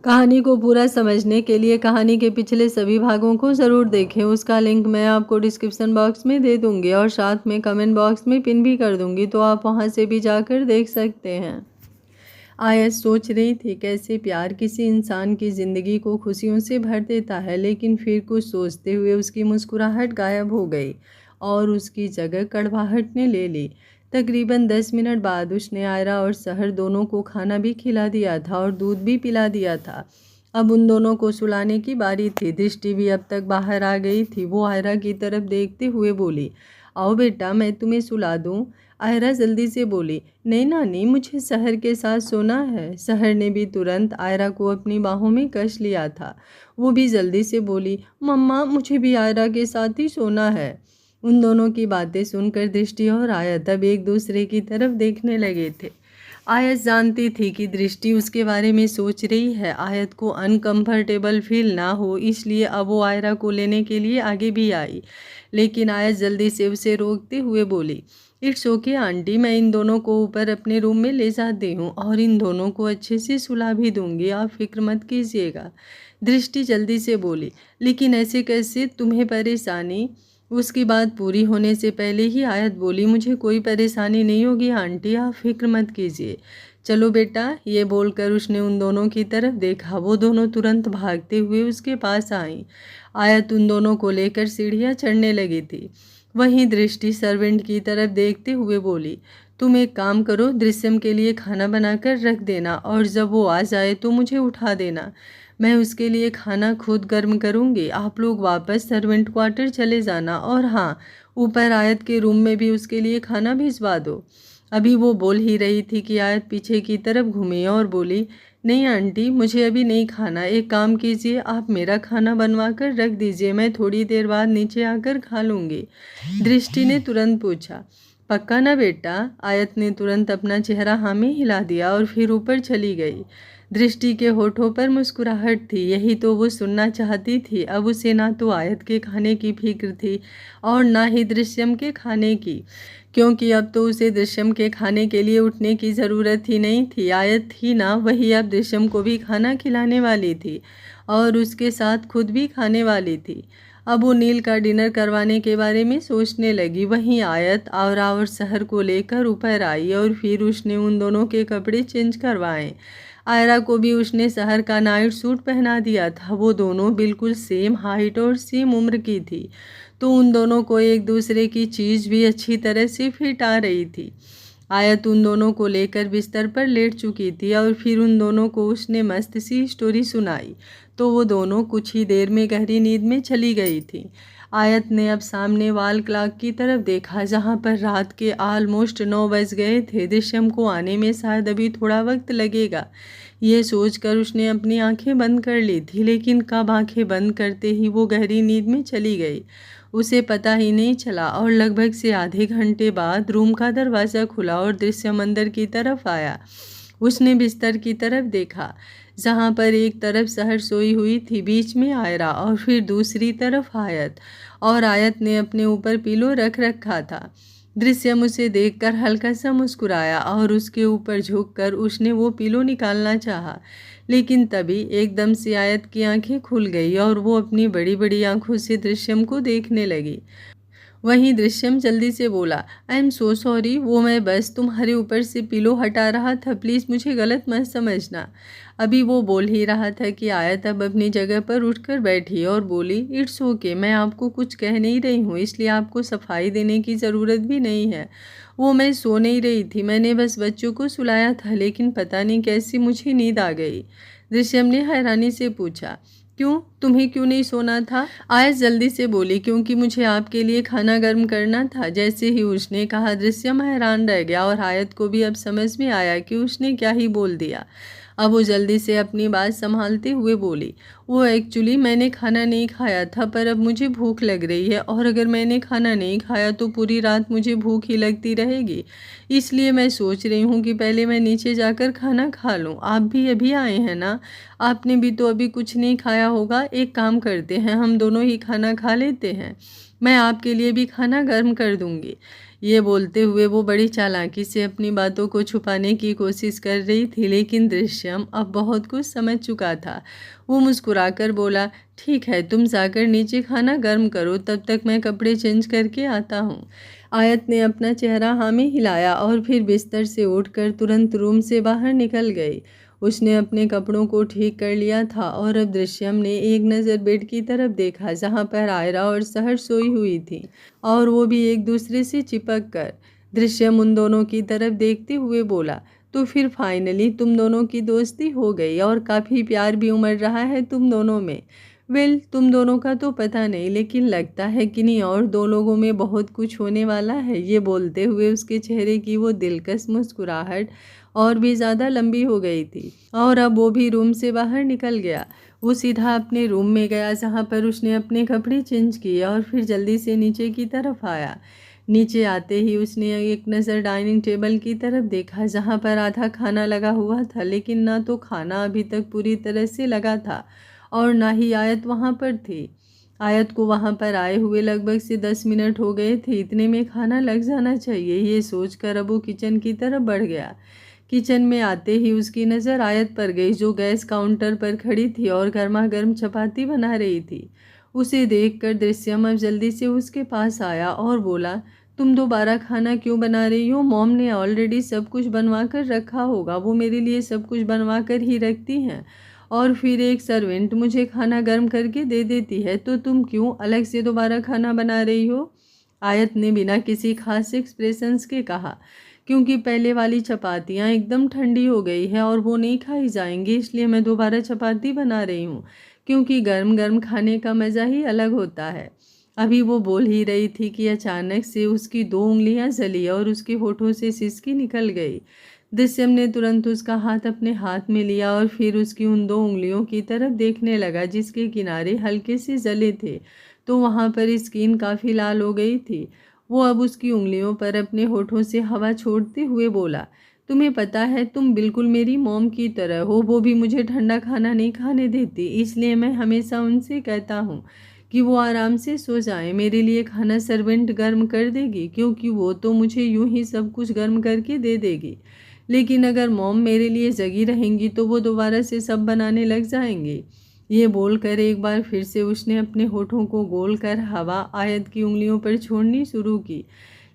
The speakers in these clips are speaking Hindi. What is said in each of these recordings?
कहानी को पूरा समझने के लिए कहानी के पिछले सभी भागों को ज़रूर देखें। उसका लिंक मैं आपको डिस्क्रिप्शन बॉक्स में दे दूँगी और साथ में कमेंट बॉक्स में पिन भी कर दूँगी, तो आप वहां से भी जाकर देख सकते हैं। आयत सोच रही थी कैसे प्यार किसी इंसान की ज़िंदगी को खुशियों से भर देता है, लेकिन फिर कुछ सोचते हुए उसकी मुस्कुराहट गायब हो गई और उसकी जगह कड़वाहट ने ले ली। तकरीबन 10 मिनट बाद उसने आयरा और सहर दोनों को खाना भी खिला दिया था और दूध भी पिला दिया था। अब उन दोनों को सुलाने की बारी थी। दृष्टि भी अब तक बाहर आ गई थी। वो आयरा की तरफ देखते हुए बोली, आओ बेटा, मैं तुम्हें सुला दूँ। आयरा जल्दी से बोली, नहीं नानी, मुझे सहर के साथ सोना है। सहर ने भी तुरंत आयरा को अपनी बाहों में कस लिया था। वो भी जल्दी से बोली, मम्मा, मुझे भी आयरा के साथ ही सोना है। उन दोनों की बातें सुनकर दृष्टि और आयत अब एक दूसरे की तरफ देखने लगे थे। आयत जानती थी कि दृष्टि उसके बारे में सोच रही है। आयत को अनकंफर्टेबल फील ना हो, इसलिए अब वो आयरा को लेने के लिए आगे भी आई, लेकिन आयत जल्दी से उसे रोकते हुए बोली, इट्स ओके आंटी, मैं इन दोनों को ऊपर अपने रूम में ले जाती हूँ और इन दोनों को अच्छे से सुला भी दूंगी, आप फिक्र मत कीजिएगा। दृष्टि जल्दी से बोली, लेकिन ऐसे कैसे, तुम्हें परेशानी? उसकी बात पूरी होने से पहले ही आयत बोली, मुझे कोई परेशानी नहीं होगी आंटी, आप फिक्र मत कीजिए। चलो बेटा, ये बोलकर उसने उन दोनों की तरफ देखा। वो दोनों तुरंत भागते हुए उसके पास आईं। आयत उन दोनों को लेकर सीढ़ियाँ चढ़ने लगी थी। वहीं दृष्टि सर्वेंट की तरफ देखते हुए बोली, तुम एक काम करो, दृश्यम के लिए खाना बनाकर रख देना और जब वो आ जाए तो मुझे उठा देना। मैं उसके लिए खाना खुद गर्म करूंगी। आप लोग वापस सर्वेंट क्वार्टर चले जाना और हाँ, ऊपर आयत के रूम में भी उसके लिए खाना भिजवा दो। अभी वो बोल ही रही थी कि आयत पीछे की तरफ घूमी और बोली, नहीं आंटी, मुझे अभी नहीं खाना। एक काम कीजिए, आप मेरा खाना बनवा कर रख दीजिए, मैं थोड़ी देर बाद नीचे आकर खा लूँगी। दृष्टि ने तुरंत पूछा, पक्का ना बेटा? आयत ने तुरंत अपना चेहरा हाँ में हिला दिया और फिर ऊपर चली गई। दृष्टि के होठों पर मुस्कुराहट थी। यही तो वो सुनना चाहती थी। अब उसे ना तो आयत के खाने की फिक्र थी और ना ही दृश्यम के खाने की, क्योंकि अब तो उसे दृश्यम के खाने के लिए उठने की ज़रूरत ही नहीं थी। आयत थी ना, वही अब दृश्यम को भी खाना खिलाने वाली थी और उसके साथ खुद भी खाने वाली थी। अब वो नील का डिनर करवाने के बारे में सोचने लगी। वहीं आयत और सहर को लेकर ऊपर आई और फिर उसने उन दोनों के कपड़े चेंज करवाए। आयरा को भी उसने सहर का नाइट सूट पहना दिया था। वो दोनों बिल्कुल सेम हाइट और सेम उम्र की थी, तो उन दोनों को एक दूसरे की चीज़ भी अच्छी तरह से फिट आ रही थी। आयत उन दोनों को लेकर बिस्तर पर लेट चुकी थी और फिर उन दोनों को उसने मस्त सी स्टोरी सुनाई, तो वो दोनों कुछ ही देर में गहरी नींद में चली गई थी। आयत ने अब सामने वाल क्लॉक की तरफ देखा, जहाँ पर रात के ऑलमोस्ट 9 बज गए थे। दृश्यम को आने में शायद अभी थोड़ा वक्त लगेगा, ये सोचकर उसने अपनी आंखें बंद कर ली थी, लेकिन कब आंखें बंद करते ही वो गहरी नींद में चली गई, उसे पता ही नहीं चला। और लगभग से आधे घंटे बाद रूम का दरवाज़ा खुला और दृश्यम अंदर की तरफ आया। उसने बिस्तर की तरफ देखा, जहाँ पर एक तरफ सहर सोई हुई थी, बीच में आयरा और फिर दूसरी तरफ आयत, और आयत ने अपने ऊपर पिलो रख रखा था। दृश्यम उसे देखकर हल्का सा मुस्कुराया और उसके ऊपर झुककर उसने वो पिलो निकालना चाहा, लेकिन तभी एकदम से आयत की आंखें खुल गई और वो अपनी बड़ी बड़ी आंखों से दृश्यम को देखने लगी। वहीं दृश्यम जल्दी से बोला, आई एम सो सॉरी, वो मैं बस तुम्हारे ऊपर से पिलो हटा रहा था, प्लीज़ मुझे गलत मत समझना। अभी वो बोल ही रहा था कि आयत अब अपनी जगह पर उठकर बैठी और बोली, इट्स ओके, मैं आपको कुछ कह नहीं रही हूँ, इसलिए आपको सफाई देने की ज़रूरत भी नहीं है। वो मैं सो नहीं रही थी, मैंने बस बच्चों को सुलाया था, लेकिन पता नहीं कैसी मुझे नींद आ गई। दृश्यम ने हैरानी से पूछा, क्यों, तुम्हें क्यों नहीं सोना था? आयत जल्दी से बोली, क्योंकि मुझे आपके लिए खाना गर्म करना था। जैसे ही उसने कहा, दृश्यम हैरान रह गया और आयत को भी अब समझ में आया कि उसने क्या ही बोल दिया। अब वो जल्दी से अपनी बात संभालते हुए बोली, वो एक्चुअली मैंने खाना नहीं खाया था, पर अब मुझे भूख लग रही है और अगर मैंने खाना नहीं खाया तो पूरी रात मुझे भूख ही लगती रहेगी, इसलिए मैं सोच रही हूँ कि पहले मैं नीचे जाकर खाना खा लूँ। आप भी अभी आए हैं ना, आपने भी तो अभी कुछ नहीं खाया होगा। एक काम करते हैं, हम दोनों ही खाना खा लेते हैं, मैं आपके लिए भी खाना गर्म कर दूँगी। ये बोलते हुए वो बड़ी चालाकी से अपनी बातों को छुपाने की कोशिश कर रही थी, लेकिन दृश्यम अब बहुत कुछ समझ चुका था। वो मुस्कुराकर बोला, ठीक है, तुम जाकर नीचे खाना गर्म करो, तब तक मैं कपड़े चेंज करके आता हूँ। आयत ने अपना चेहरा हाँ में हिलाया और फिर बिस्तर से उठकर तुरंत रूम से बाहर निकल गई। उसने अपने कपड़ों को ठीक कर लिया था और अब दृश्यम ने एक नज़र बेड की तरफ देखा जहाँ पर आयरा और सहर सोई हुई थी, और वो भी एक दूसरे से चिपक कर। दृश्यम उन दोनों की तरफ देखते हुए बोला, तो फिर फाइनली तुम दोनों की दोस्ती हो गई और काफ़ी प्यार भी उमड़ रहा है तुम दोनों में। वेल, तुम दोनों का तो पता नहीं, लेकिन लगता है किन्हीं और दो लोगों में बहुत कुछ होने वाला है। ये बोलते हुए उसके चेहरे की वो दिलकश मुस्कुराहट और भी ज़्यादा लंबी हो गई थी, और अब वो भी रूम से बाहर निकल गया। वो सीधा अपने रूम में गया जहाँ पर उसने अपने कपड़े चेंज किए और फिर जल्दी से नीचे की तरफ आया। नीचे आते ही उसने एक नज़र डाइनिंग टेबल की तरफ देखा जहाँ पर आधा खाना लगा हुआ था, लेकिन ना तो खाना अभी तक पूरी तरह से लगा था और ना ही आयत वहाँ पर थी। आयत को वहाँ पर आए हुए लगभग से 10 मिनट हो गए थे, इतने में खाना लग जाना चाहिए। ये सोचकर अब वो किचन की तरफ बढ़ गया। किचन में आते ही उसकी नज़र आयत पर गई जो गैस काउंटर पर खड़ी थी और गर्मा गर्म चपाती बना रही थी। उसे देखकर दृश्यम अब जल्दी से उसके पास आया और बोला, तुम दोबारा खाना क्यों बना रही हो? मॉम ने ऑलरेडी सब कुछ बनवा कर रखा होगा, वो मेरे लिए सब कुछ बनवा कर ही रखती हैं, और फिर एक सर्वेंट मुझे खाना गर्म करके दे देती है, तो तुम क्यों अलग से दोबारा खाना बना रही हो? आयत ने बिना किसी खास एक्सप्रेशंस के कहा, क्योंकि पहले वाली चपातियाँ एकदम ठंडी हो गई है और वो नहीं खाई जाएंगी, इसलिए मैं दोबारा चपाती बना रही हूँ, क्योंकि गर्म गर्म खाने का मज़ा ही अलग होता है। अभी वो बोल ही रही थी कि अचानक से उसकी 2 उंगलियां जली और उसके होठों से सिसकी निकल गई। दृश्यम ने तुरंत उसका हाथ अपने हाथ में लिया और फिर उसकी उन 2 उंगलियों की तरफ देखने लगा जिसके किनारे हल्के से जले थे, तो वहाँ पर स्किन काफ़ी लाल हो गई थी। वो अब उसकी उंगलियों पर अपने होठों से हवा छोड़ते हुए बोला, तुम्हें पता है तुम बिल्कुल मेरी मॉम की तरह हो, वो भी मुझे ठंडा खाना नहीं खाने देती, इसलिए मैं हमेशा उनसे कहता हूँ कि वो आराम से सो जाएं। मेरे लिए खाना सर्वेंट गर्म कर देगी, क्योंकि वो तो मुझे यूं ही सब कुछ गर्म करके दे देगी, लेकिन अगर मॉम मेरे लिए जगी रहेंगी तो वो दोबारा से सब बनाने लग जाएंगी। ये बोलकर एक बार फिर से उसने अपने होठों को गोल कर हवा आयत की उंगलियों पर छोड़नी शुरू की,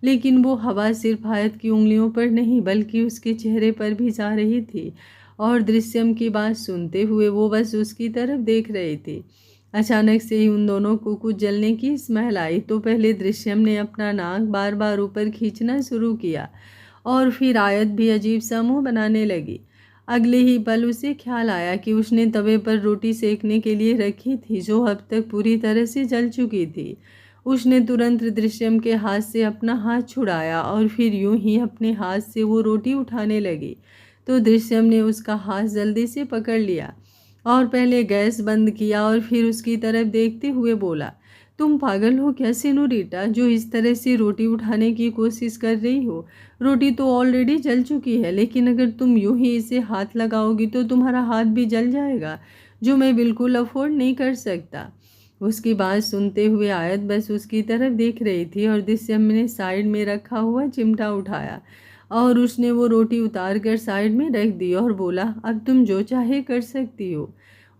लेकिन वो हवा सिर्फ आयत की उंगलियों पर नहीं बल्कि उसके चेहरे पर भी जा रही थी, और दृश्यम की बात सुनते हुए वो बस उसकी तरफ देख रही थी। अचानक से ही उन दोनों को कुछ जलने की स्मेल आई, तो पहले दृश्यम ने अपना नाक बार बार ऊपर खींचना शुरू किया और फिर आयत भी अजीब सा मुँह बनाने लगी। अगले ही पल उसे ख्याल आया कि उसने तवे पर रोटी सेकने के लिए रखी थी जो अब तक पूरी तरह से जल चुकी थी। उसने तुरंत दृश्यम के हाथ से अपना हाथ छुड़ाया और फिर यूं ही अपने हाथ से वो रोटी उठाने लगी, तो दृश्यम ने उसका हाथ जल्दी से पकड़ लिया और पहले गैस बंद किया और फिर उसकी तरफ देखते हुए बोला, तुम पागल हो क्या सेनोरिटा, जो इस तरह से रोटी उठाने की कोशिश कर रही हो? रोटी तो ऑलरेडी जल चुकी है, लेकिन अगर तुम यूं ही इसे हाथ लगाओगी तो तुम्हारा हाथ भी जल जाएगा, जो मैं बिल्कुल अफोर्ड नहीं कर सकता। उसकी बात सुनते हुए आयत बस उसकी तरफ देख रही थी और दृश्यम ने साइड में रखा हुआ चिमटा उठाया और उसने वो रोटी उतार कर साइड में रख दी और बोला, अब तुम जो चाहे कर सकती हो।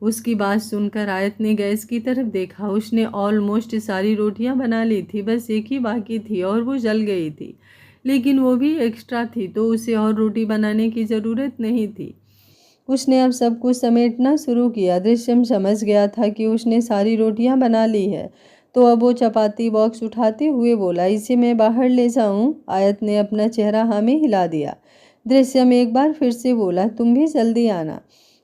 उसकी बात सुनकर आयत ने गैस की तरफ देखा। उसने ऑलमोस्ट सारी रोटियां बना ली थी, बस एक ही बाकी थी और वो जल गई थी, लेकिन वो भी एक्स्ट्रा थी, तो उसे और रोटी बनाने की ज़रूरत नहीं थी। उसने अब सब कुछ समेटना शुरू किया। दृश्यम समझ गया था कि उसने सारी रोटियां बना ली है, तो अब वो चपाती बॉक्स उठाते हुए बोला, इसे मैं बाहर ले जाऊं? आयत ने अपना चेहरा हाँ में हिला दिया। दृश्यम एक बार फिर से बोला, तुम भी जल्दी आना।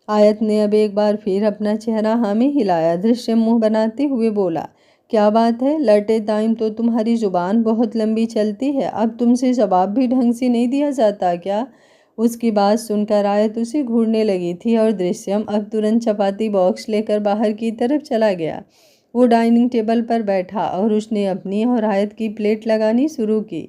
आयत ने अब एक बार फिर अपना चेहरा हाँ में हिलाया। दृश्यम मुंह बनाते हुए बोला, क्या बात है, लड़ते टाइम तो तुम्हारी जुबान बहुत लंबी चलती है, अब तुमसे जवाब भी ढंग से नहीं दिया जाता क्या? उसकी बात सुनकर आयत उसे घूरने लगी थी और दृश्यम अब तुरंत चपाती बॉक्स लेकर बाहर की तरफ चला गया। वो डाइनिंग टेबल पर बैठा और उसने अपनी और आयत की प्लेट लगानी शुरू की।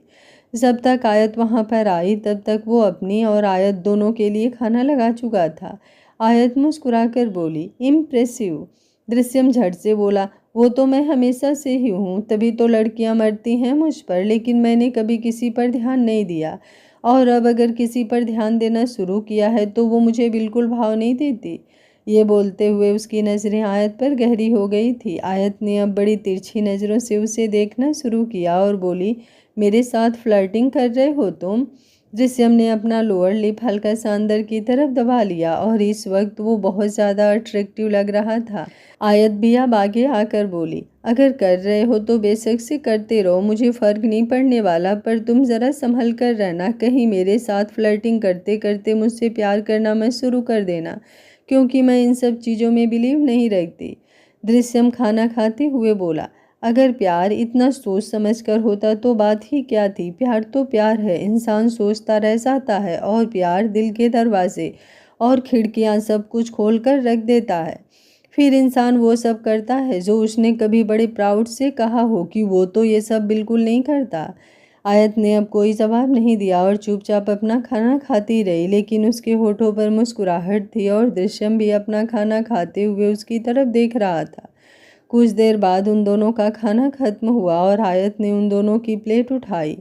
जब तक आयत वहाँ पर आई तब तक वो अपनी और आयत दोनों के लिए खाना लगा चुका था। आयत मुस्कुराकर बोली, इम्प्रेसिव। दृश्यम झट से बोला, वो तो मैं हमेशा से ही हूँ, तभी तो लड़कियाँ मरती हैं मुझ पर, लेकिन मैंने कभी किसी पर ध्यान नहीं दिया। और अब अगर किसी पर ध्यान देना शुरू किया है तो वो मुझे बिल्कुल भाव नहीं देती। ये बोलते हुए उसकी नज़रें आयत पर गहरी हो गई थी। आयत ने अब बड़ी तिरछी नज़रों से उसे देखना शुरू किया और बोली, मेरे साथ फ्लर्टिंग कर रहे हो तुम? दृश्यम ने अपना लोअर लिप हल्का सा अंदर की तरफ दबा लिया और इस वक्त वो बहुत ज़्यादा अट्रैक्टिव लग रहा था। आयत भी अब आगे आकर बोली, अगर कर रहे हो तो बेशक से करते रहो, मुझे फ़र्क नहीं पड़ने वाला, पर तुम ज़रा संभल कर रहना, कहीं मेरे साथ फ्लर्टिंग करते करते मुझसे प्यार करना मत शुरू कर देना, क्योंकि मैं इन सब चीज़ों में बिलीव नहीं रखती। दृश्यम खाना खाते हुए बोला, अगर प्यार इतना सोच समझ कर होता तो बात ही क्या थी। प्यार तो प्यार है, इंसान सोचता रह जाता है और प्यार दिल के दरवाजे और खिड़कियां सब कुछ खोल कर रख देता है। फिर इंसान वो सब करता है जो उसने कभी बड़े प्राउड से कहा हो कि वो तो ये सब बिल्कुल नहीं करता। आयत ने अब कोई जवाब नहीं दिया और चुपचाप अपना खाना खाती रही, लेकिन उसके होठों पर मुस्कुराहट थी और दृश्यम भी अपना खाना खाते हुए उसकी तरफ देख रहा था। कुछ देर बाद उन दोनों का खाना खत्म हुआ और आयत ने उन दोनों की प्लेट उठाई।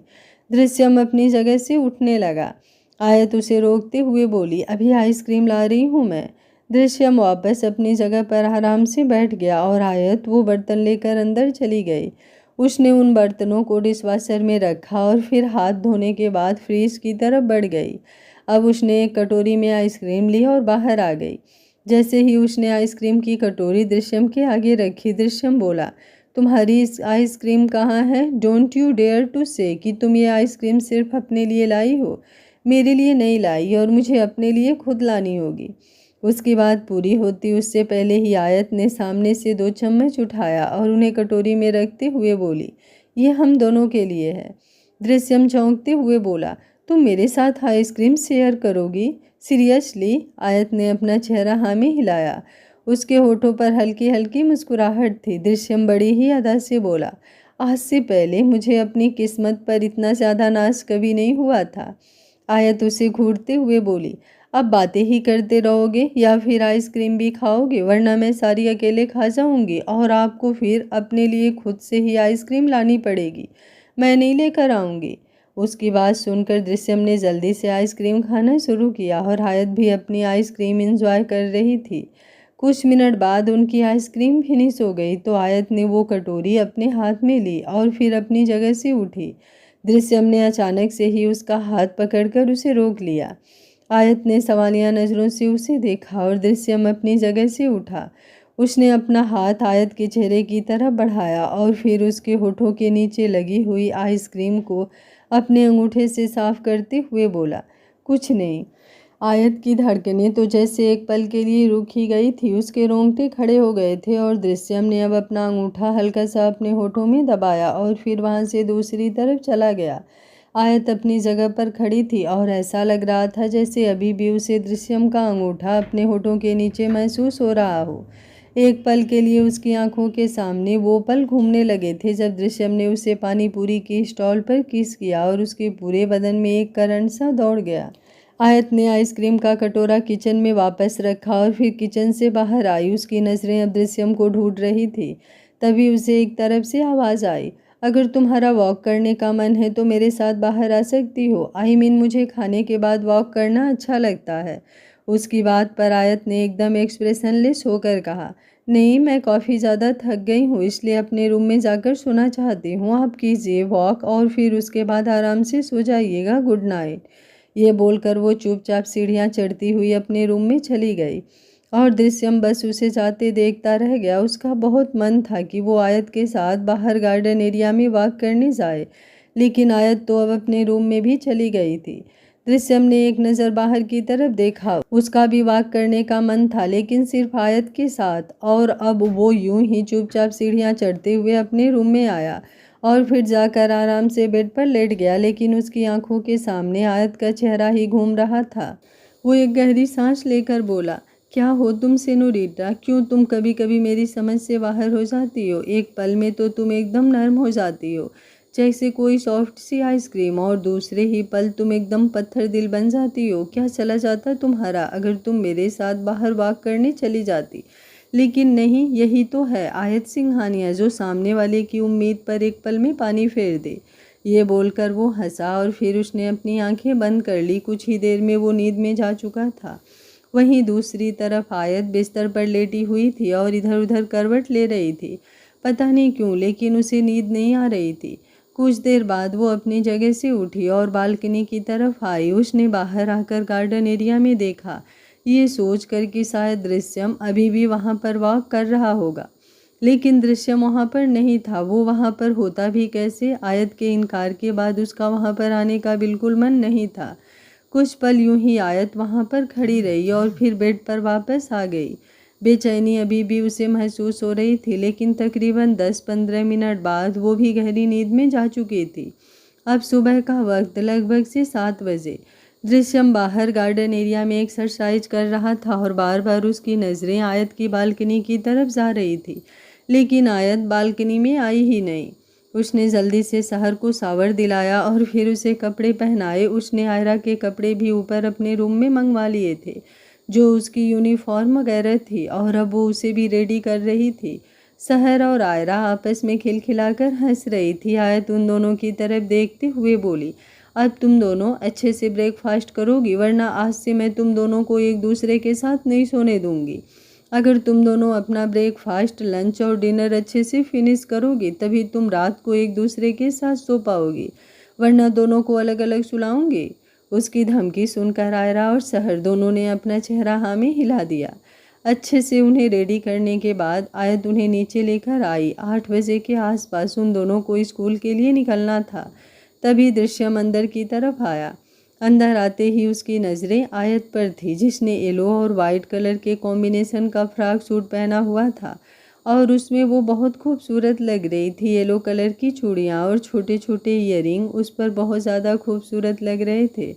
दृश्यम अपनी जगह से उठने लगा। आयत उसे रोकते हुए बोली, अभी आइसक्रीम ला रही हूँ मैं। दृश्यम वापस अपनी जगह पर आराम से बैठ गया और आयत वो बर्तन लेकर अंदर चली गई। उसने उन बर्तनों को डिशवाशर में रखा और फिर हाथ धोने के बाद फ्रिज की तरफ बढ़ गई। अब उसने एक कटोरी में आइसक्रीम ली और बाहर आ गई। जैसे ही उसने आइसक्रीम की कटोरी दृश्यम के आगे रखी, दृश्यम बोला, तुम्हारी आइसक्रीम कहाँ है? डोंट यू डेयर टू से कि तुम ये आइसक्रीम सिर्फ अपने लिए लाई हो, मेरे लिए नहीं लाई और मुझे अपने लिए खुद लानी होगी। उसकी बात पूरी होती उससे पहले ही आयत ने सामने से 2 चम्मच उठाया और उन्हें कटोरी में रखते हुए बोली, ये हम दोनों के लिए है। दृश्यम चौंकते हुए बोला, तुम मेरे साथ आइसक्रीम शेयर करोगी? सीरियसली? आयत ने अपना चेहरा हाँ में हिलाया। उसके होठों पर हल्की हल्की मुस्कुराहट थी। दृश्यम बड़ी ही अदा से बोला, आज से पहले मुझे अपनी किस्मत पर इतना ज़्यादा नाज कभी नहीं हुआ था। आयत उसे घूरते हुए बोली, अब बातें ही करते रहोगे या फिर आइसक्रीम भी खाओगे? वरना मैं सारी अकेले खा जाऊंगी और आपको फिर अपने लिए खुद से ही आइसक्रीम लानी पड़ेगी, मैं नहीं लेकर आऊँगी। उसकी बात सुनकर दृश्यम ने जल्दी से आइसक्रीम खाना शुरू किया और आयत भी अपनी आइसक्रीम एंजॉय कर रही थी। कुछ मिनट बाद उनकी आइसक्रीम फिनिश हो गई तो आयत ने वो कटोरी अपने हाथ में ली और फिर अपनी जगह से उठी। दृश्यम ने अचानक से ही उसका हाथ पकड़कर उसे रोक लिया। आयत ने सवालिया नज़रों से उसे देखा और दृश्यम अपनी जगह से उठा। उसने अपना हाथ आयत के चेहरे की तरफ बढ़ाया और फिर उसके होठों के नीचे लगी हुई आइसक्रीम को अपने अंगूठे से साफ करते हुए बोला, कुछ नहीं। आयत की धड़कनें तो जैसे एक पल के लिए रुक ही गई थी, उसके रोंगटे खड़े हो गए थे और दृश्यम ने अब अपना अंगूठा हल्का सा अपने होठों में दबाया और फिर वहां से दूसरी तरफ चला गया। आयत अपनी जगह पर खड़ी थी और ऐसा लग रहा था जैसे अभी भी उसे दृश्यम का अंगूठा अपने होठों के नीचे महसूस हो रहा हो। एक पल के लिए उसकी आंखों के सामने वो पल घूमने लगे थे जब दृश्यम ने उसे पानी पूरी की स्टॉल पर किस किया और उसके पूरे बदन में एक करंट सा दौड़ गया। आयत ने आइसक्रीम का कटोरा किचन में वापस रखा और फिर किचन से बाहर आई। उसकी नज़रें अब दृश्यम को ढूंढ रही थी। तभी उसे एक तरफ से आवाज़ आई, अगर तुम्हारा वॉक करने का मन है तो मेरे साथ बाहर आ सकती हो। आई मीन मुझे खाने के बाद वॉक करना अच्छा लगता है। उसकी बात पर आयत ने एकदम एक्सप्रेशनलेस होकर कहा, नहीं, मैं काफ़ी ज़्यादा थक गई हूँ, इसलिए अपने रूम में जाकर सोना चाहती हूँ। आप कीजिए वॉक और फिर उसके बाद आराम से सो जाइएगा। Good night. ये बोलकर वो चुपचाप सीढ़ियाँ चढ़ती हुई अपने रूम में चली गई और दृश्यम बस उसे जाते देखता रह गया। उसका बहुत मन था कि वो आयत के साथ बाहर गार्डन एरिया में वॉक करने जाए, लेकिन आयत तो अब अपने रूम में भी चली गई थी। दृश्यम ने एक नज़र बाहर की तरफ देखा। उसका भी वॉक करने का मन था, लेकिन सिर्फ आयत के साथ, और अब वो यूं ही चुपचाप सीढ़ियाँ चढ़ते हुए अपने रूम में आया और फिर जाकर आराम से बेड पर लेट गया, लेकिन उसकी आंखों के सामने आयत का चेहरा ही घूम रहा था। वो एक गहरी सांस लेकर बोला, क्या हो तुम सेनोरिटा? क्यों तुम कभी कभी मेरी समझ से बाहर हो जाती हो? एक पल में तो तुम एकदम नर्म हो जाती हो जैसे कोई सॉफ्ट सी आइसक्रीम, और दूसरे ही पल तुम एकदम पत्थर दिल बन जाती हो। क्या चला जाता तुम्हारा अगर तुम मेरे साथ बाहर वॉक करने चली जाती? लेकिन नहीं, यही तो है आयत सिंघानिया जो सामने वाले की उम्मीद पर एक पल में पानी फेर दे। ये बोलकर वो हंसा और फिर उसने अपनी आंखें बंद कर ली। कुछ ही देर में वो नींद में जा चुका था। वहीं दूसरी तरफ आयत बिस्तर पर लेटी हुई थी और इधर उधर करवट ले रही थी। पता नहीं क्यों, लेकिन उसे नींद नहीं आ रही थी। कुछ देर बाद वो अपनी जगह से उठी और बालकनी की तरफ आई। उसने बाहर आकर गार्डन एरिया में देखा, ये सोचकर कि शायद दृश्यम अभी भी वहाँ पर वॉक कर रहा होगा। लेकिन दृश्यम वहाँ पर नहीं था। वो वहाँ पर होता भी कैसे? आयत के इनकार के बाद उसका वहाँ पर आने का बिल्कुल मन नहीं था। कुछ पल यूं ही आयत वहाँ पर खड़ी रही और फिर बेड पर वापस आ गई। बेचैनी अभी भी उसे महसूस हो रही थी, लेकिन तकरीबन 10-15 मिनट बाद वो भी गहरी नींद में जा चुकी थी। अब सुबह का वक्त लगभग से 7 बजे। दृश्यम बाहर गार्डन एरिया में एक्सरसाइज कर रहा था और बार बार उसकी नज़रें आयत की बालकनी की तरफ जा रही थी, लेकिन आयत बालकनी में आई ही नहीं। उसने जल्दी से सहर को शावर दिलाया और फिर उसे कपड़े पहनाए। उसने आयरा के कपड़े भी ऊपर अपने रूम में मंगवा लिए थे, जो उसकी यूनिफॉर्म वगैरह थी, और अब वो उसे भी रेडी कर रही थी। सहर और आयरा आपस में खिलखिलाकर हंस रही थी। आयत उन दोनों की तरफ देखते हुए बोली, अब तुम दोनों अच्छे से ब्रेकफास्ट करोगी, वरना आज से मैं तुम दोनों को एक दूसरे के साथ नहीं सोने दूंगी। अगर तुम दोनों अपना ब्रेकफास्ट, लंच और डिनर अच्छे से फिनिश करोगी, तभी तुम रात को एक दूसरे के साथ सो पाओगी, वरना दोनों को अलग अलग सुलाऊंगी। उसकी धमकी सुनकर आयरा और सहर दोनों ने अपना चेहरा हाँ में हिला दिया। अच्छे से उन्हें रेडी करने के बाद आयत उन्हें नीचे लेकर आई। 8 बजे के आसपास उन दोनों को स्कूल के लिए निकलना था। तभी दृश्यम अंदर की तरफ आया। अंदर आते ही उसकी नज़रें आयत पर थी, जिसने येलो और वाइट कलर के कॉम्बिनेशन का फ्रॉक सूट पहना हुआ था और उसमें वो बहुत खूबसूरत लग रही थी। येलो कलर की चूड़ियाँ और छोटे छोटे ईयरिंग उस पर बहुत ज़्यादा खूबसूरत लग रहे थे।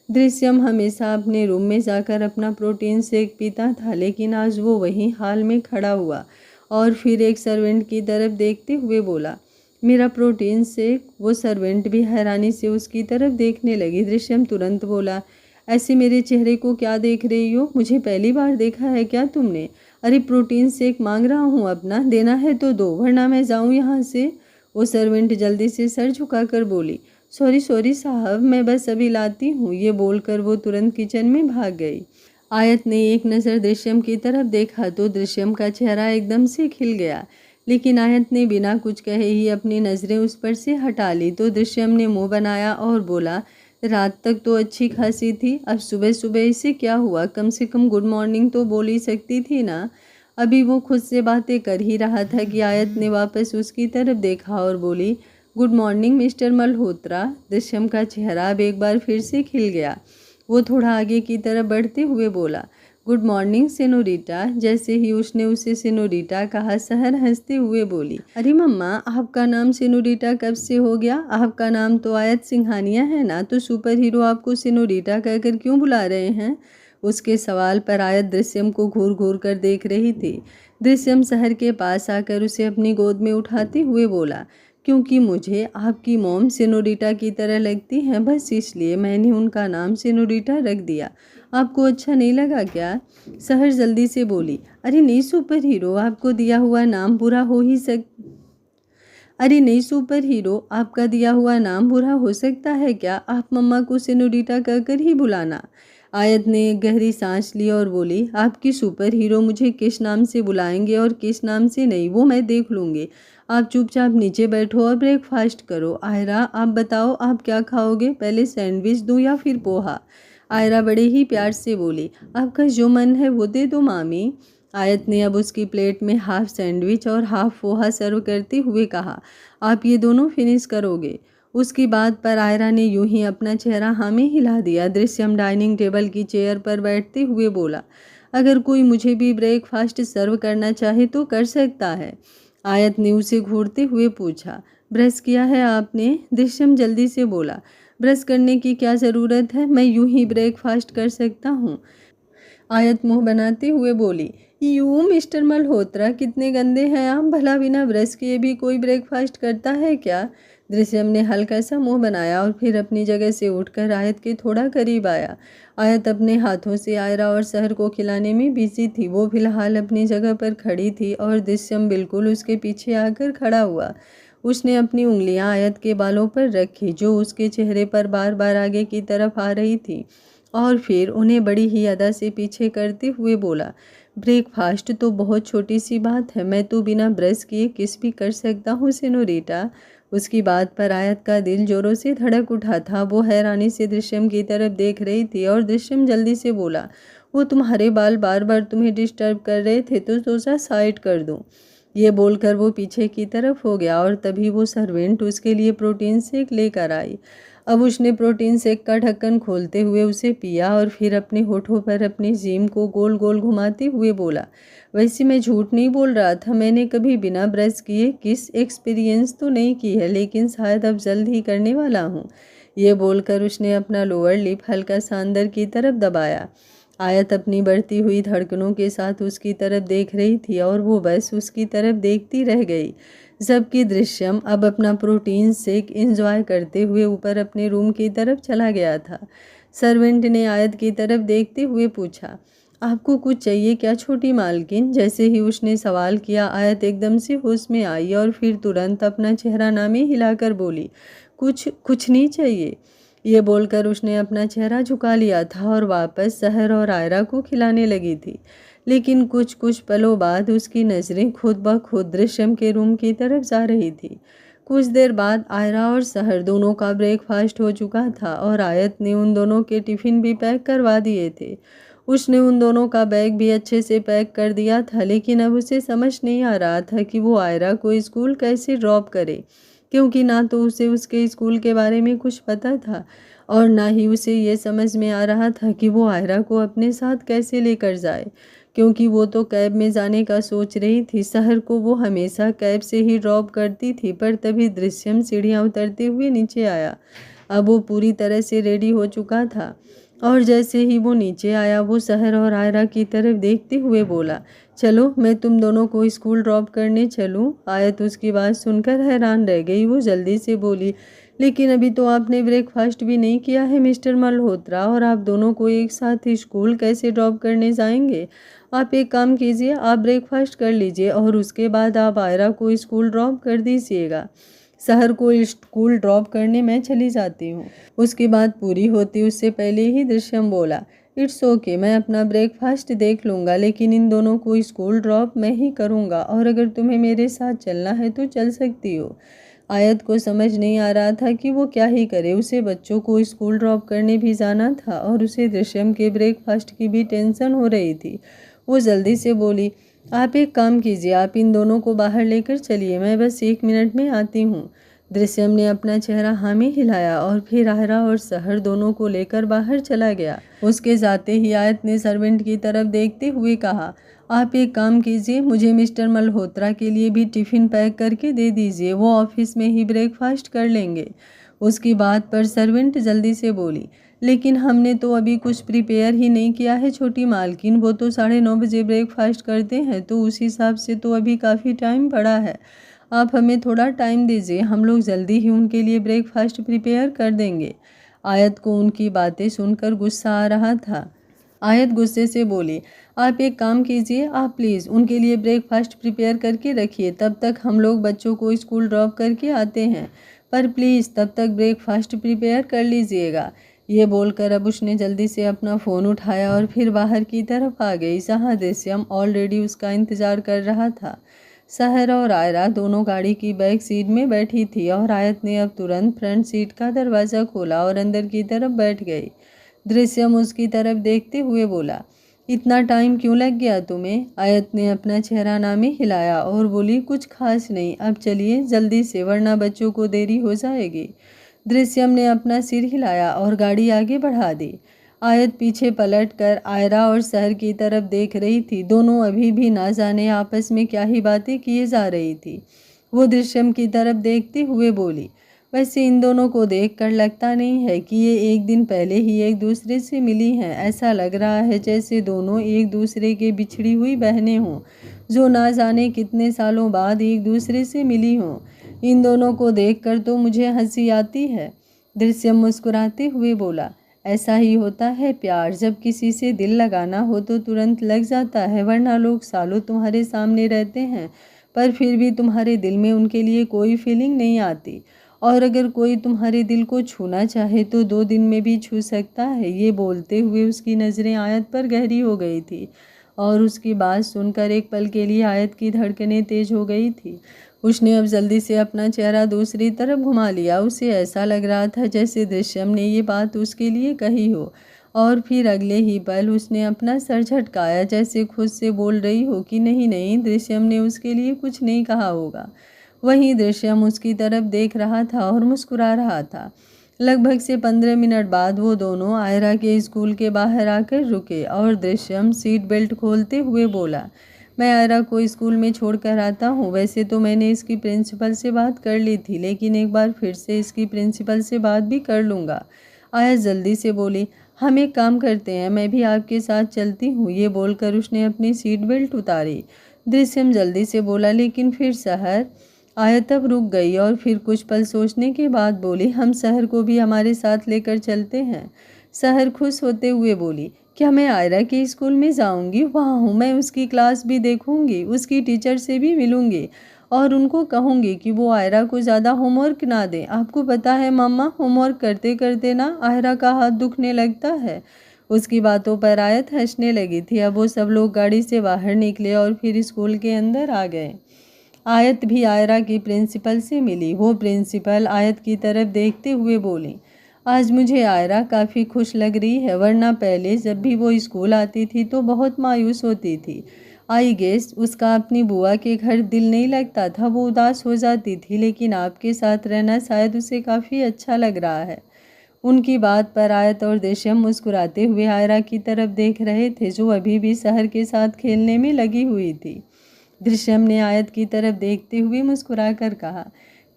दृश्यम हमेशा अपने रूम में जाकर अपना प्रोटीन शेक पीता था, लेकिन आज वो वहीं हाल में खड़ा हुआ और फिर एक सर्वेंट की तरफ देखते हुए बोला, मेरा प्रोटीन शेक। वो सर्वेंट भी हैरानी से उसकी तरफ देखने लगी। दृश्यम तुरंत बोला, ऐसे मेरे चेहरे को क्या देख रही हो? मुझे पहली बार देखा है क्या तुमने? अरे प्रोटीन शेक मांग रहा हूँ अपना, देना है तो दो, वरना मैं जाऊँ यहाँ से। वो सर्वेंट जल्दी से सर झुकाकर बोली, सॉरी सॉरी साहब, मैं बस अभी लाती हूँ। ये बोलकर वो तुरंत किचन में भाग गई। आयत ने एक नज़र दृश्यम की तरफ देखा तो दृश्यम का चेहरा एकदम से खिल गया, लेकिन आयत ने बिना कुछ कहे ही अपनी नज़रें उस पर से हटा ली। तो दृश्यम ने मुंह बनाया और बोला, रात तक तो अच्छी खासी थी, अब सुबह सुबह इसे क्या हुआ? कम से कम गुड मॉर्निंग तो बोल ही सकती थी ना। अभी वो खुद से बातें कर ही रहा था कि आयत ने वापस उसकी तरफ देखा और बोली, good morning mister Malhotra. Drishyam का चेहरा अब एक बार फिर से खिल गया। वो थोड़ा आगे की तरफ बढ़ते हुए बोला, गुड मॉर्निंग सेनोरिटा। जैसे ही उसने उसे सेनोरिटा कहा, सहर हंसते हुए बोली, अरे मम्मा, आपका नाम सेनोरिटा कब से हो गया? आपका नाम तो आयत सिंघानिया है ना, तो सुपर हीरो आपको सेनोरिटा कहकर क्यों बुला रहे हैं? उसके सवाल पर आयत दृश्यम को घूर घूर कर देख रही थी। दृश्यम सहर के पास आकर उसे अपनी गोद में उठाते हुए बोला, क्योंकि मुझे आपकी मॉम सेनोरिटा की तरह लगती है, बस इसलिए मैंने उनका नाम सेनोरिटा रख दिया। आपको अच्छा नहीं लगा क्या? सहर जल्दी से बोली, अरे नहीं सुपर हीरो, आपको दिया हुआ नाम बुरा हो ही अरे नहीं सुपर हीरो, आपका दिया हुआ नाम बुरा हो सकता है क्या? आप मम्मा को सेनोरिटा कहकर ही बुलाना। आयत ने एक गहरी सांस ली और बोली, आपकी सुपर हीरो मुझे किस नाम से बुलाएंगे और किस नाम से नहीं, वो मैं देख लूँगी। आप चुपचाप नीचे बैठो और ब्रेकफास्ट करो। आयरा, आप बताओ आप क्या खाओगे? पहले सैंडविच दूँ या फिर पोहा? आयरा बड़े ही प्यार से बोली, आपका जो मन है वो दे दो मामी। आयत ने अब उसकी प्लेट में हाफ सैंडविच और हाफ पोहा सर्व करते हुए कहा, आप ये दोनों फिनिश करोगे? उसकी बात पर आयरा ने यूं ही अपना चेहरा हाँ में हिला दिया। दृश्यम डाइनिंग टेबल की चेयर पर बैठते हुए बोला, अगर कोई मुझे भी ब्रेकफास्ट सर्व करना चाहे तो कर सकता है। आयत ने उसे घूरते हुए पूछा, ब्रश किया है आपने? दृश्यम जल्दी से बोला, ब्रश करने की क्या ज़रूरत है, मैं यूं ही ब्रेकफास्ट कर सकता हूँ। आयत मुंह बनाते हुए बोली, यूँ मिस्टर मल्होत्रा, कितने गंदे हैं आप, भला बिना ब्रश किए भी कोई ब्रेकफास्ट करता है क्या? दृश्यम ने हल्का सा मुंह बनाया और फिर अपनी जगह से उठकर आयत के थोड़ा करीब आया। आयत अपने हाथों से आयरा और शहर को खिलाने में बिजी थी। वो फिलहाल अपनी जगह पर खड़ी थी और दृश्यम बिल्कुल उसके पीछे आकर खड़ा हुआ। उसने अपनी उंगलियां आयत के बालों पर रखी जो उसके चेहरे पर बार बार आगे की तरफ आ रही थी, और फिर उन्हें बड़ी ही अदा से पीछे करते हुए बोला, ब्रेकफास्ट तो बहुत छोटी सी बात है, मैं तो बिना ब्रश किए किस भी कर सकता हूँ सेनोरिटा। उसकी बात पर आयत का दिल जोरों से धड़क उठा था। वो हैरानी से दृश्यम की तरफ देख रही थी और दृश्यम जल्दी से बोला, वो तुम्हारे बाल बार बार तुम्हें डिस्टर्ब कर रहे थे तो सोचा साइड कर दूँ। ये बोलकर वो पीछे की तरफ हो गया और तभी वो सर्वेंट उसके लिए प्रोटीन शेक लेकर आई। अब उसने प्रोटीन शेक का ढक्कन खोलते हुए उसे पिया और फिर अपने होठों पर अपनी जीभ को गोल गोल घुमाते हुए बोला, वैसे मैं झूठ नहीं बोल रहा था, मैंने कभी बिना ब्रश किए किस एक्सपीरियंस तो नहीं की है, लेकिन शायद अब जल्द ही करने वाला हूँ। ये बोलकर उसने अपना लोअर लिप हल्का सा अंदर की तरफ दबाया। आयत अपनी बढ़ती हुई धड़कनों के साथ उसकी तरफ देख रही थी और वो बस उसकी तरफ देखती रह गई, जबकि दृश्यम अब अपना प्रोटीन शेक एंजॉय करते हुए ऊपर अपने रूम की तरफ चला गया था। सर्वेंट ने आयत की तरफ देखते हुए पूछा, आपको कुछ चाहिए क्या छोटी मालकिन? जैसे ही उसने सवाल किया, आयत एकदम से होश में आई और फिर तुरंत अपना चेहरा नामे हिलाकर बोली, कुछ नहीं चाहिए। ये बोलकर उसने अपना चेहरा झुका लिया था और वापस शहर और आयरा को खिलाने लगी थी। लेकिन कुछ पलों बाद उसकी नज़रें खुद ब खुद दृश्यम के रूम की तरफ जा रही थी। कुछ देर बाद आयरा और शहर दोनों का ब्रेकफास्ट हो चुका था और आयत ने उन दोनों के टिफ़िन भी पैक करवा दिए थे। उसने उन दोनों का बैग भी अच्छे से पैक कर दिया था, लेकिन अब उसे समझ नहीं आ रहा था कि वो आयरा को स्कूल कैसे ड्रॉप करे, क्योंकि ना तो उसे उसके स्कूल के बारे में कुछ पता था और ना ही उसे ये समझ में आ रहा था कि वो आयरा को अपने साथ कैसे लेकर जाए, क्योंकि वो तो कैब में जाने का सोच रही थी। शहर को वो हमेशा कैब से ही ड्रॉप करती थी, पर तभी दृश्यम सीढ़ियाँ उतरते हुए नीचे आया। अब वो पूरी तरह से रेडी हो चुका था और जैसे ही वो नीचे आया वो शहर और आयरा की तरफ देखते हुए बोला, चलो मैं तुम दोनों को स्कूल ड्रॉप करने चलूं? आयत उसकी बात सुनकर हैरान रह गई। वो जल्दी से बोली, लेकिन अभी तो आपने ब्रेकफास्ट भी नहीं किया है मिस्टर मल्होत्रा, और आप दोनों को एक साथ स्कूल कैसे ड्रॉप करने जाएंगे? आप एक काम कीजिए, आप ब्रेकफास्ट कर लीजिए और उसके बाद आप आयरा को स्कूल ड्रॉप कर दीजिएगा। शहर को स्कूल ड्रॉप करने मैं चली जाती हूँ। उसकी बात पूरी होती उससे पहले ही दृश्यम बोला, इट्स ओके, मैं अपना ब्रेकफास्ट देख लूँगा, लेकिन इन दोनों को स्कूल ड्रॉप मैं ही करूँगा, और अगर तुम्हें मेरे साथ चलना है तो चल सकती हो। आयत को समझ नहीं आ रहा था कि वो क्या ही करे। उसे बच्चों को स्कूल ड्रॉप करने भी जाना था और उसे दृश्यम के ब्रेकफास्ट की भी टेंशन हो रही थी। वो जल्दी से बोली, आप एक काम कीजिए, आप इन दोनों को बाहर लेकर चलिए, मैं बस 1 मिनट में आती हूँ। दृश्यम ने अपना चेहरा हाँ में हिलाया और फिर आयरा और शहर दोनों को लेकर बाहर चला गया। उसके जाते ही आयत ने सर्वेंट की तरफ देखते हुए कहा, आप एक काम कीजिए, मुझे मिस्टर मल्होत्रा के लिए भी टिफ़िन पैक करके दे दीजिए, वो ऑफिस में ही ब्रेकफास्ट कर लेंगे। उसकी बात पर सर्वेंट जल्दी से बोली, लेकिन हमने तो अभी कुछ प्रिपेयर ही नहीं किया है छोटी मालकिन, वो तो 9:30 बजे ब्रेकफास्ट करते हैं, तो उस हिसाब से तो अभी काफ़ी टाइम पड़ा है। आप हमें थोड़ा टाइम दीजिए, हम लोग जल्दी ही उनके लिए ब्रेकफास्ट प्रिपेयर कर देंगे। आयत को उनकी बातें सुनकर गुस्सा आ रहा था। आयत गुस्से से बोली, आप एक काम कीजिए, आप प्लीज़ उनके लिए ब्रेकफास्ट प्रिपेयर करके रखिए, तब तक हम लोग बच्चों को स्कूल ड्रॉप करके आते हैं, पर प्लीज़ तब तक ब्रेकफास्ट प्रिपेयर कर लीजिएगा। ये बोलकर अब उसने जल्दी से अपना फ़ोन उठाया और फिर बाहर की तरफ आ गई, जहाँ दृश्यम ऑलरेडी उसका इंतज़ार कर रहा था। शहर और आयरा दोनों गाड़ी की बैक सीट में बैठी थी और आयत ने अब तुरंत फ्रंट सीट का दरवाज़ा खोला और अंदर की तरफ बैठ गई। दृश्यम उसकी तरफ देखते हुए बोला, इतना टाइम क्यों लग गया तुम्हें? आयत ने अपना चेहरा नामे हिलाया और बोली, कुछ खास नहीं, अब चलिए जल्दी से, वरना बच्चों को देरी हो जाएगी। दृश्यम ने अपना सिर हिलाया और गाड़ी आगे बढ़ा दी। आयत पीछे पलटकर आयरा और शहर की तरफ देख रही थी। दोनों अभी भी ना जाने आपस में क्या ही बातें किए जा रही थी। वो दृश्यम की तरफ देखते हुए बोली, वैसे इन दोनों को देखकर लगता नहीं है कि ये एक दिन पहले ही एक दूसरे से मिली हैं। ऐसा लग रहा है जैसे दोनों एक दूसरे के बिछड़ी हुई बहनें हों, जो ना जाने कितने सालों बाद एक दूसरे से मिली हों। इन दोनों को देखकर तो मुझे हंसी आती है। दृश्यम मुस्कुराते हुए बोला, ऐसा ही होता है प्यार, जब किसी से दिल लगाना हो तो तुरंत लग जाता है, वरना लोग सालों तुम्हारे सामने रहते हैं पर फिर भी तुम्हारे दिल में उनके लिए कोई फीलिंग नहीं आती। और अगर कोई तुम्हारे दिल को छूना चाहे तो 2 दिन में भी छू सकता है। ये बोलते हुए उसकी नज़रें आयत पर गहरी हो गई थी और उसकी बात सुनकर एक पल के लिए आयत की धड़कनें तेज हो गई थी। उसने अब जल्दी से अपना चेहरा दूसरी तरफ घुमा लिया। उसे ऐसा लग रहा था जैसे दृश्यम ने ये बात उसके लिए कही हो, और फिर अगले ही पल उसने अपना सर झटकाया, जैसे खुद से बोल रही हो कि नहीं नहीं, दृश्यम ने उसके लिए कुछ नहीं कहा होगा। वहीं दृश्यम उसकी तरफ देख रहा था और मुस्कुरा रहा था। लगभग से 15 मिनट बाद वो दोनों आयरा के स्कूल के बाहर आकर रुके और दृश्यम सीट बेल्ट खोलते हुए बोला, मैं आयरा को स्कूल में छोड़कर आता हूँ। वैसे तो मैंने इसकी प्रिंसिपल से बात कर ली थी, लेकिन एक बार फिर से इसकी प्रिंसिपल से बात भी कर लूँगा। आया जल्दी से बोली, हम एक काम करते हैं, मैं भी आपके साथ चलती हूँ। ये बोलकर उसने अपनी सीट बेल्ट उतारी। दृश्यम जल्दी से बोला, लेकिन फिर शहर। आया तब रुक गई और फिर कुछ पल सोचने के बाद बोली, हम शहर को भी हमारे साथ लेकर चलते हैं। शहर खुश होते हुए बोली, क्या मैं आयरा के स्कूल में जाऊंगी? वहाँ हूँ, मैं उसकी क्लास भी देखूंगी, उसकी टीचर से भी मिलूंगी और उनको कहूंगी कि वो आयरा को ज़्यादा होमवर्क ना दें। आपको पता है मम्मा, होमवर्क करते करते ना आयरा का हाथ दुखने लगता है। उसकी बातों पर आयत हंसने लगी थी। अब वो सब लोग गाड़ी से बाहर निकले और फिर स्कूल के अंदर आ गए। आयत भी आयरा की प्रिंसिपल से मिली। वो प्रिंसिपल आयत की तरफ देखते हुए बोली, आज मुझे आयरा काफ़ी खुश लग रही है, वरना पहले जब भी वो स्कूल आती थी तो बहुत मायूस होती थी। आई गेस उसका अपनी बुआ के घर दिल नहीं लगता था, वो उदास हो जाती थी, लेकिन आपके साथ रहना शायद उसे काफ़ी अच्छा लग रहा है। उनकी बात पर आयत और दृश्यम मुस्कुराते हुए आयरा की तरफ देख रहे थे, जो अभी भी शहर के साथ खेलने में लगी हुई थी। दृश्यम ने आयत की तरफ देखते हुए मुस्कुराकर कहा,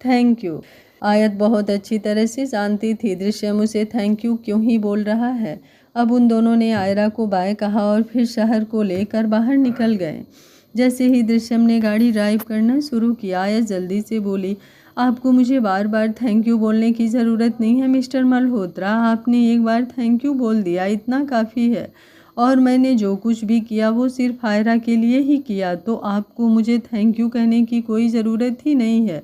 थैंक यू। आयत बहुत अच्छी तरह से जानती थी दृश्यम उसे थैंक यू क्यों ही बोल रहा है। अब उन दोनों ने आयरा को बाय कहा और फिर शहर को लेकर बाहर निकल गए। जैसे ही दृश्यम ने गाड़ी ड्राइव करना शुरू किया, आयत जल्दी से बोली, आपको मुझे बार बार थैंक यू बोलने की ज़रूरत नहीं है मिस्टर मल्होत्रा, आपने एक बार थैंक यू बोल दिया, इतना काफ़ी है। और मैंने जो कुछ भी किया वो सिर्फ आयरा के लिए ही किया, तो आपको मुझे थैंक यू कहने की कोई ज़रूरत ही नहीं है।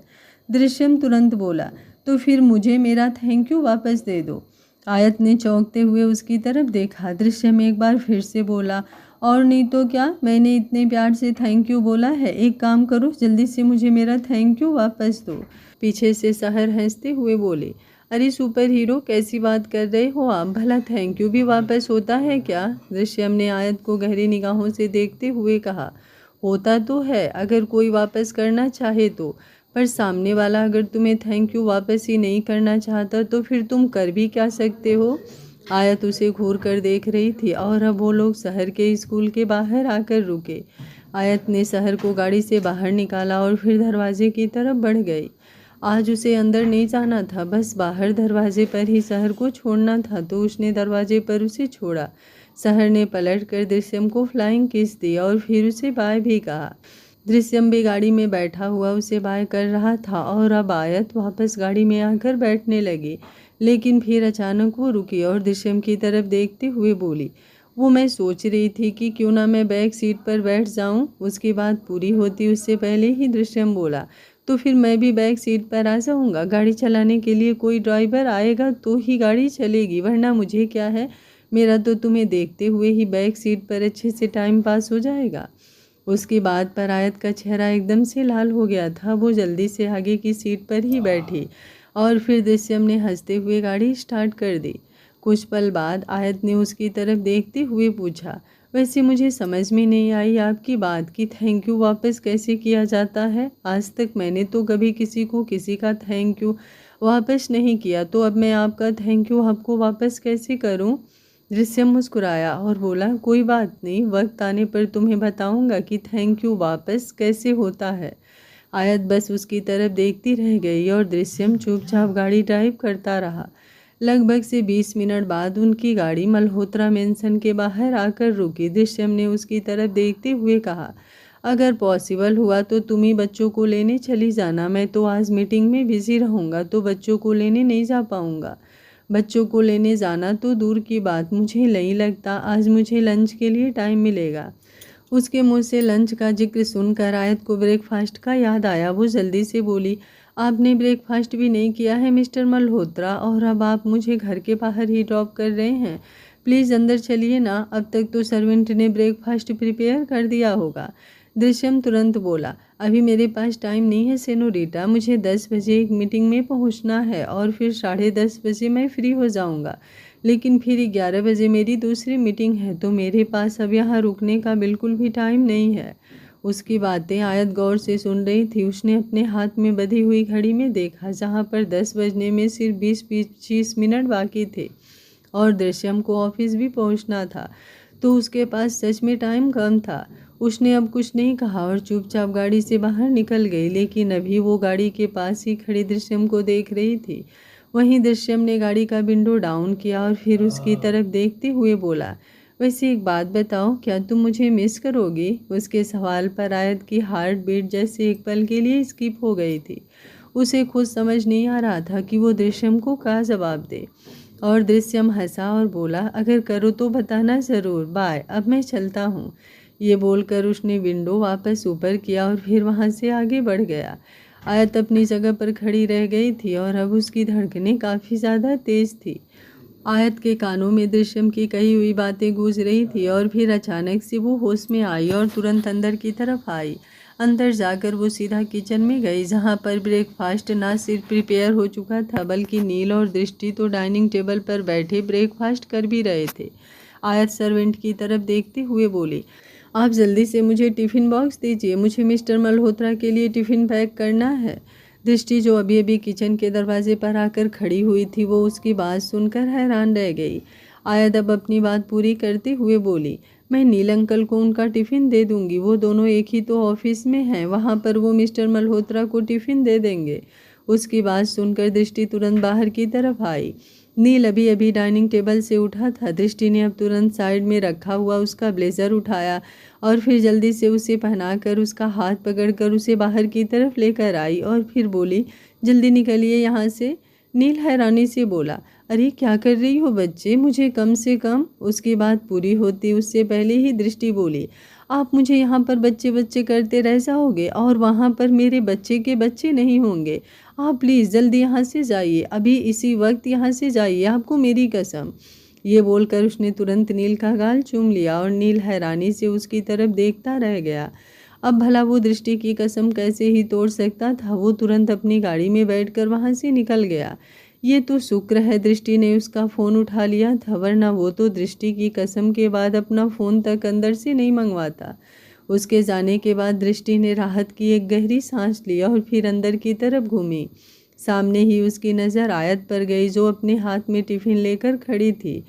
दृश्यम तुरंत बोला, तो फिर मुझे मेरा थैंक यू वापस दे दो। आयत ने चौंकते हुए उसकी तरफ देखा। दृश्यम एक बार फिर से बोला, और नहीं तो क्या, मैंने इतने प्यार से थैंक यू बोला है। एक काम करो, जल्दी से मुझे मेरा थैंक यू वापस दो। पीछे से शहर हंसते हुए बोले, अरे सुपर हीरो, कैसी बात कर रहे हो आप? भला थैंक यू भी वापस होता है क्या? दृश्यम ने आयत को गहरी निगाहों से देखते हुए कहा, होता तो है अगर कोई वापस करना चाहे तो, पर सामने वाला अगर तुम्हें थैंक यू वापस ही नहीं करना चाहता तो फिर तुम कर भी क्या सकते हो? आयत उसे घूर कर देख रही थी और अब वो लोग शहर के स्कूल के बाहर आकर रुके। आयत ने शहर को गाड़ी से बाहर निकाला और फिर दरवाजे की तरफ बढ़ गई। आज उसे अंदर नहीं जाना था, बस बाहर दरवाजे पर ही शहर को छोड़ना था, तो उसने दरवाजे पर उसे छोड़ा। शहर ने पलट कर दृश्यम को फ्लाइंग किस दी और फिर उसे बाय भी कहा। दृश्यम भी गाड़ी में बैठा हुआ उसे बाय कर रहा था और अब आयत वापस गाड़ी में आकर बैठने लगी, लेकिन फिर अचानक वो रुकी और दृश्यम की तरफ देखते हुए बोली, वो मैं सोच रही थी कि क्यों ना मैं बैक सीट पर बैठ जाऊं। उसकी बात पूरी होती उससे पहले ही दृश्यम बोला, तो फिर मैं भी बैक सीट पर आ जाऊंगा। गाड़ी चलाने के लिए कोई ड्राइवर आएगा तो ही गाड़ी चलेगी, वरना मुझे क्या है, मेरा तो तुम्हें देखते हुए ही बैक सीट पर अच्छे से टाइम पास हो जाएगा। उसकी बात पर आयत का चेहरा एकदम से लाल हो गया था। वो जल्दी से आगे की सीट पर ही बैठी और फिर दृश्यम ने हंसते हुए गाड़ी स्टार्ट कर दी। कुछ पल बाद आयत ने उसकी तरफ देखते हुए पूछा, वैसे मुझे समझ में नहीं आई आपकी बात कि थैंक यू वापस कैसे किया जाता है। आज तक मैंने तो कभी किसी को किसी का थैंक यू वापस नहीं किया, तो अब मैं आपका थैंक यू आपको वापस कैसे करूं? दृश्यम मुस्कुराया और बोला, कोई बात नहीं, वक्त आने पर तुम्हें बताऊंगा कि थैंक यू वापस कैसे होता है। आयत बस उसकी तरफ देखती रह गई और दृश्यम चुपचाप गाड़ी ड्राइव करता रहा। लगभग से 20 मिनट बाद उनकी गाड़ी मल्होत्रा मेंशन के बाहर आकर रुकी। दृश्यम ने उसकी तरफ देखते हुए कहा, अगर पॉसिबल हुआ तो तुम ही बच्चों को लेने चली जाना। मैं तो आज मीटिंग में बिजी रहूँगा तो बच्चों को लेने नहीं जा पाऊँगा। बच्चों को लेने जाना तो दूर की बात, मुझे नहीं लगता आज मुझे लंच के लिए टाइम मिलेगा। उसके मुंह से लंच का जिक्र सुनकर आयत को ब्रेकफास्ट का याद आया। वो जल्दी से बोली, आपने ब्रेकफास्ट भी नहीं किया है मिस्टर मल्होत्रा, और अब आप मुझे घर के बाहर ही ड्रॉप कर रहे हैं। प्लीज़ अंदर चलिए ना, अब तक तो सर्वेंट ने ब्रेकफास्ट प्रिपेयर कर दिया होगा। दृश्यम तुरंत बोला, अभी मेरे पास टाइम नहीं है सेनोरिटा, मुझे 10 बजे एक मीटिंग में पहुंचना है और फिर 10:30 बजे मैं फ्री हो जाऊंगा। लेकिन फिर 11 बजे मेरी दूसरी मीटिंग है, तो मेरे पास अब यहाँ रुकने का बिल्कुल भी टाइम नहीं है। उसकी बातें आयत गौर से सुन रही थी। उसने अपने हाथ में बंधी हुई घड़ी में देखा, जहाँ पर 10 बजने में सिर्फ 20-25 मिनट बाकी थे और दृश्यम को ऑफिस भी पहुँचना था, तो उसके पास सच में टाइम कम था। उसने अब कुछ नहीं कहा और चुपचाप गाड़ी से बाहर निकल गई। लेकिन अभी वो गाड़ी के पास ही खड़ी दृश्यम को देख रही थी। वहीं दृश्यम ने गाड़ी का विंडो डाउन किया और फिर उसकी तरफ देखते हुए बोला, वैसे एक बात बताओ, क्या तुम मुझे मिस करोगी? उसके सवाल पर आयत की हार्ट बीट जैसे एक पल के लिए स्किप हो गई थी। उसे खुद समझ नहीं आ रहा था कि वो दृश्यम को क्या जवाब दे। और दृश्यम हंसा और बोला, अगर करो तो बताना ज़रूर, बाय, अब मैं चलता हूँ। ये बोलकर उसने विंडो वापस ऊपर किया और फिर वहाँ से आगे बढ़ गया। आयत अपनी जगह पर खड़ी रह गई थी और अब उसकी धड़कनें काफ़ी ज़्यादा तेज़ थी। आयत के कानों में दृश्यम की कही हुई बातें गूंज रही थी और फिर अचानक से वो होश में आई और तुरंत अंदर की तरफ आई। अंदर जाकर वो सीधा किचन में गई, जहाँ पर ब्रेकफास्ट ना सिर्फ प्रिपेयर हो चुका था बल्कि नील और दृष्टि तो डाइनिंग टेबल पर बैठे ब्रेकफास्ट कर भी रहे थे। आयत सर्वेंट की तरफ देखते हुए बोली, आप जल्दी से मुझे टिफ़िन बॉक्स दीजिए, मुझे मिस्टर मल्होत्रा के लिए टिफ़िन पैक करना है। दृष्टि जो अभी अभी किचन के दरवाजे पर आकर खड़ी हुई थी, वो उसकी बात सुनकर हैरान रह गई। आयत अब अपनी बात पूरी करते हुए बोली, मैं नील अंकल को उनका टिफ़िन दे दूंगी, वो दोनों एक ही तो ऑफिस में हैं, वहाँ पर वो मिस्टर मल्होत्रा को टिफ़िन दे देंगे। उसकी बात सुनकर दृष्टि तुरंत बाहर की तरफ आई। नील अभी अभी डाइनिंग टेबल से उठा था। दृष्टि ने अब तुरंत साइड में रखा हुआ उसका ब्लेज़र उठाया और फिर जल्दी से उसे पहनाकर उसका हाथ पकड़कर उसे बाहर की तरफ लेकर आई और फिर बोली, जल्दी निकलिए यहाँ से। नील हैरानी से बोला, अरे क्या कर रही हो बच्चे, मुझे कम से कम। उसकी बात पूरी होती उससे पहले ही दृष्टि बोली, आप मुझे यहाँ पर बच्चे बच्चे करते रह जाओगे और वहाँ पर मेरे बच्चे के बच्चे नहीं होंगे। आप प्लीज़ जल्दी यहाँ से जाइए, अभी इसी वक्त यहाँ से जाइए, आपको मेरी कसम। ये बोलकर उसने तुरंत नील का गाल चूम लिया और नील हैरानी से उसकी तरफ देखता रह गया। अब भला वो दृष्टि की कसम कैसे ही तोड़ सकता था। वो तुरंत अपनी गाड़ी में बैठकर वहाँ से निकल गया। ये तो शुक्र है दृष्टि ने उसका फ़ोन उठा लिया था, वरना वो तो दृष्टि की कसम के बाद अपना फ़ोन तक अंदर से नहीं मंगवाता। उसके जाने के बाद दृष्टि ने राहत की एक गहरी सांस ली और फिर अंदर की तरफ घूमी। सामने ही उसकी नज़र आयत पर गई, जो अपने हाथ में टिफ़िन लेकर खड़ी थी।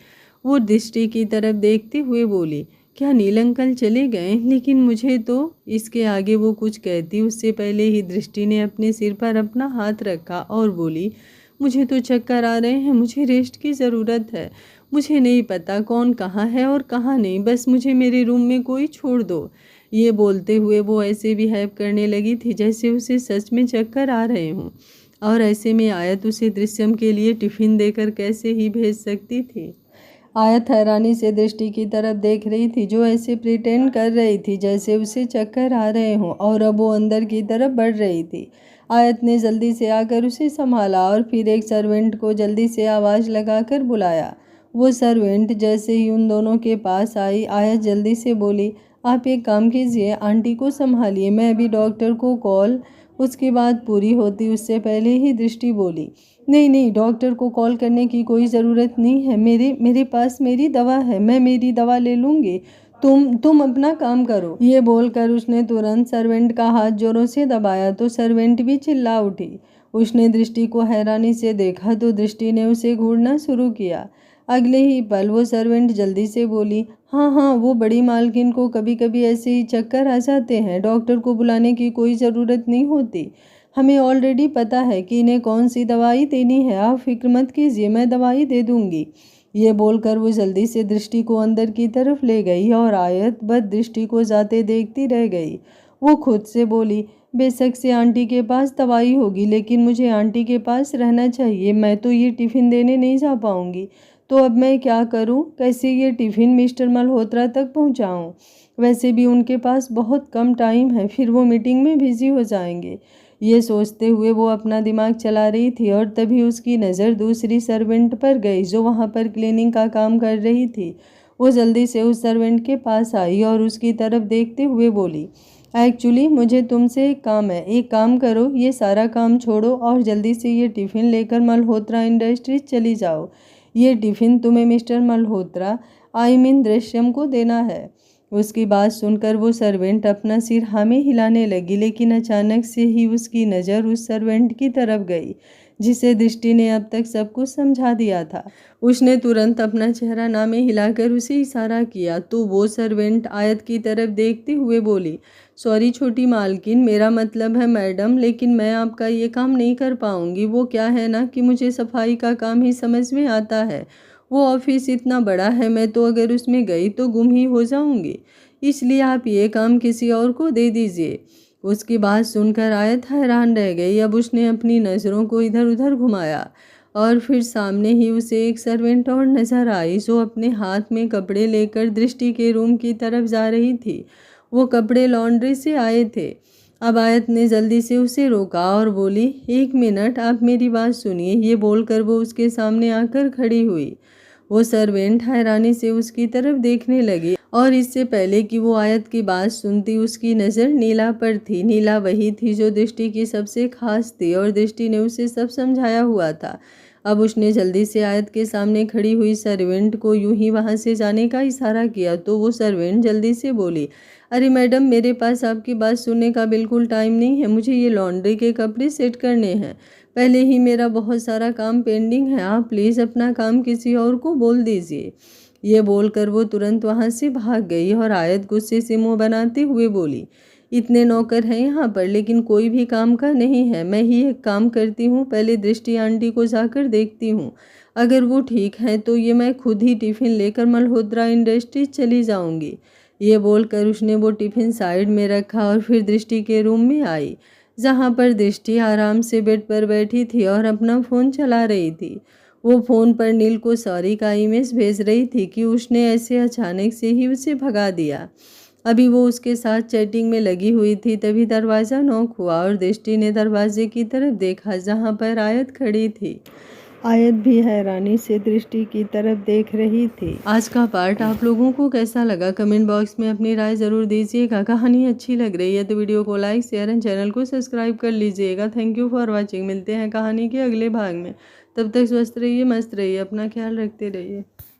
वो दृष्टि की तरफ देखते हुए बोली, क्या नील अंकल चले गए? लेकिन मुझे तो। इसके आगे वो कुछ कहती उससे पहले ही दृष्टि ने अपने सिर पर अपना हाथ रखा और बोली, मुझे तो चक्कर आ रहे हैं, मुझे रेस्ट की ज़रूरत है। मुझे नहीं पता कौन कहाँ है और कहाँ नहीं, बस मुझे मेरे रूम में कोई छोड़ दो। ये बोलते हुए वो ऐसे बिहेव करने लगी थी जैसे उसे सच में चक्कर आ रहे हों, और ऐसे में आयत उसे दृश्यम के लिए टिफ़िन देकर कैसे ही भेज सकती थी। आयत हैरानी से दृष्टि की तरफ देख रही थी, जो ऐसे प्रिटेंड कर रही थी जैसे उसे चक्कर आ रहे हों, और अब वो अंदर की तरफ बढ़ रही थी। आयत ने जल्दी से आकर उसे संभाला और फिर एक सर्वेंट को जल्दी से आवाज़ लगाकर बुलाया। वो सर्वेंट जैसे ही उन दोनों के पास आई, आयत जल्दी से बोली, आप एक काम कीजिए, आंटी को संभालिए, मैं अभी डॉक्टर को कॉल। उसकी बात पूरी होती उससे पहले ही दृष्टि बोली, नहीं नहीं, डॉक्टर को कॉल करने की कोई ज़रूरत नहीं है, मेरे पास मेरी दवा है, मैं मेरी दवा ले लूँगी, तुम अपना काम करो। ये बोलकर उसने तुरंत सर्वेंट का हाथ जोरों से दबाया तो सर्वेंट भी चिल्ला उठी। उसने दृष्टि को हैरानी से देखा तो दृष्टि ने उसे घूरना शुरू किया। अगले ही पल वो सर्वेंट जल्दी से बोली, हाँ हाँ, वो बड़ी मालकिन को कभी कभी ऐसे ही चक्कर आ जाते हैं, डॉक्टर को बुलाने की कोई ज़रूरत नहीं होती। हमें ऑलरेडी पता है कि इन्हें कौन सी दवाई देनी है, आप फिक्र मत कीजिए, मैं दवाई दे दूंगी। ये बोलकर वो जल्दी से दृष्टि को अंदर की तरफ ले गई और आयत बद दृष्टि को जाते देखती रह गई। वो खुद से बोली, बेशक से आंटी के पास दवाई होगी, लेकिन मुझे आंटी के पास रहना चाहिए। मैं तो ये टिफ़िन देने नहीं जा पाऊंगी, तो अब मैं क्या करूं? कैसे ये टिफ़िन मिस्टर मल्होत्रा तक पहुंचाऊं? वैसे भी उनके पास बहुत कम टाइम है, फिर वो मीटिंग में बिजी हो जाएंगे। ये सोचते हुए वो अपना दिमाग चला रही थी और तभी उसकी नज़र दूसरी सर्वेंट पर गई जो वहाँ पर क्लीनिंग का काम कर रही थी। वो जल्दी से उस सर्वेंट के पास आई और उसकी तरफ देखते हुए बोली, एक्चुअली मुझे तुमसे एक काम है। एक काम करो, ये सारा काम छोड़ो और जल्दी से ये टिफ़िन लेकर मल्होत्रा इंडस्ट्रीज चली जाओ। ये टिफ़िन तुम्हें मिस्टर मल्होत्रा दृश्यम को देना है। उसकी बात सुनकर वो सर्वेंट अपना सिर हाँ में हिलाने लगी, लेकिन अचानक से ही उसकी नज़र उस सर्वेंट की तरफ गई जिसे दृष्टि ने अब तक सब कुछ समझा दिया था। उसने तुरंत अपना चेहरा नामे हिलाकर उसे इशारा किया तो वो सर्वेंट आयत की तरफ देखते हुए बोली, सॉरी छोटी मालकिन, मेरा मतलब है मैडम, लेकिन मैं आपका ये काम नहीं कर पाऊंगी। वो क्या है ना कि मुझे सफाई का काम ही समझ में आता है। वो ऑफिस इतना बड़ा है, मैं तो अगर उसमें गई तो गुम ही हो जाऊंगी, इसलिए आप ये काम किसी और को दे दीजिए। उसकी बात सुनकर आयत हैरान रह गई। अब उसने अपनी नज़रों को इधर उधर घुमाया और फिर सामने ही उसे एक सर्वेंट और नज़र आई जो अपने हाथ में कपड़े लेकर दृष्टि के रूम की तरफ जा रही थी। वो कपड़े लॉन्ड्री से आए थे। अब आयत ने जल्दी से उसे रोका और बोली, एक मिनट, आप मेरी बात सुनिए। ये बोलकर वो उसके सामने आकर खड़ी हुई। वो सर्वेंट हैरानी से उसकी तरफ देखने लगी और इससे पहले कि वो आयत की बात सुनती उसकी नज़र नीला पर थी। नीला वही थी जो दृष्टि की सबसे खास थी और दृष्टि ने उसे सब समझाया हुआ था। अब उसने जल्दी से आयत के सामने खड़ी हुई सर्वेंट को यूं ही वहां से जाने का इशारा किया तो वो सर्वेंट जल्दी से बोली, अरे मैडम, मेरे पास आपकी बात सुनने का बिल्कुल टाइम नहीं है। मुझे ये लॉन्ड्री के कपड़े सेट करने हैं। पहले ही मेरा बहुत सारा काम पेंडिंग है। आप प्लीज़ अपना काम किसी और को बोल दीजिए। ये बोलकर वो तुरंत वहाँ से भाग गई और आयत गुस्से से मुंह बनाते हुए बोली, इतने नौकर हैं यहाँ पर लेकिन कोई भी काम का नहीं है। मैं ही एक काम करती हूँ, पहले दृष्टि आंटी को जाकर देखती हूँ। अगर वो ठीक है तो ये मैं खुद ही टिफ़िन लेकर मल्होत्रा इंडस्ट्रीज चली जाऊँगी। ये बोलकर उसने वो टिफ़िन साइड में रखा और फिर दृष्टि के रूम में आई जहाँ पर दृष्टि आराम से बेड पर बैठी थी और अपना फ़ोन चला रही थी। वो फ़ोन पर नील को सॉरी का इमेज भेज रही थी कि उसने ऐसे अचानक से ही उसे भगा दिया। अभी वो उसके साथ चैटिंग में लगी हुई थी तभी दरवाज़ा नॉक हुआ और दृष्टि ने दरवाजे की तरफ देखा जहाँ पर आयत खड़ी थी। आयत भी हैरानी से दृष्टि की तरफ देख रही थी। आज का पार्ट आप लोगों को कैसा लगा कमेंट बॉक्स में अपनी राय ज़रूर दीजिएगा। कहानी अच्छी लग रही है तो वीडियो को लाइक शेयर एंड चैनल को सब्सक्राइब कर लीजिएगा। Thank you for watching. मिलते हैं कहानी के अगले भाग में। तब तक स्वस्थ रहिए, मस्त रहिए, अपना ख्याल रखते रहिए।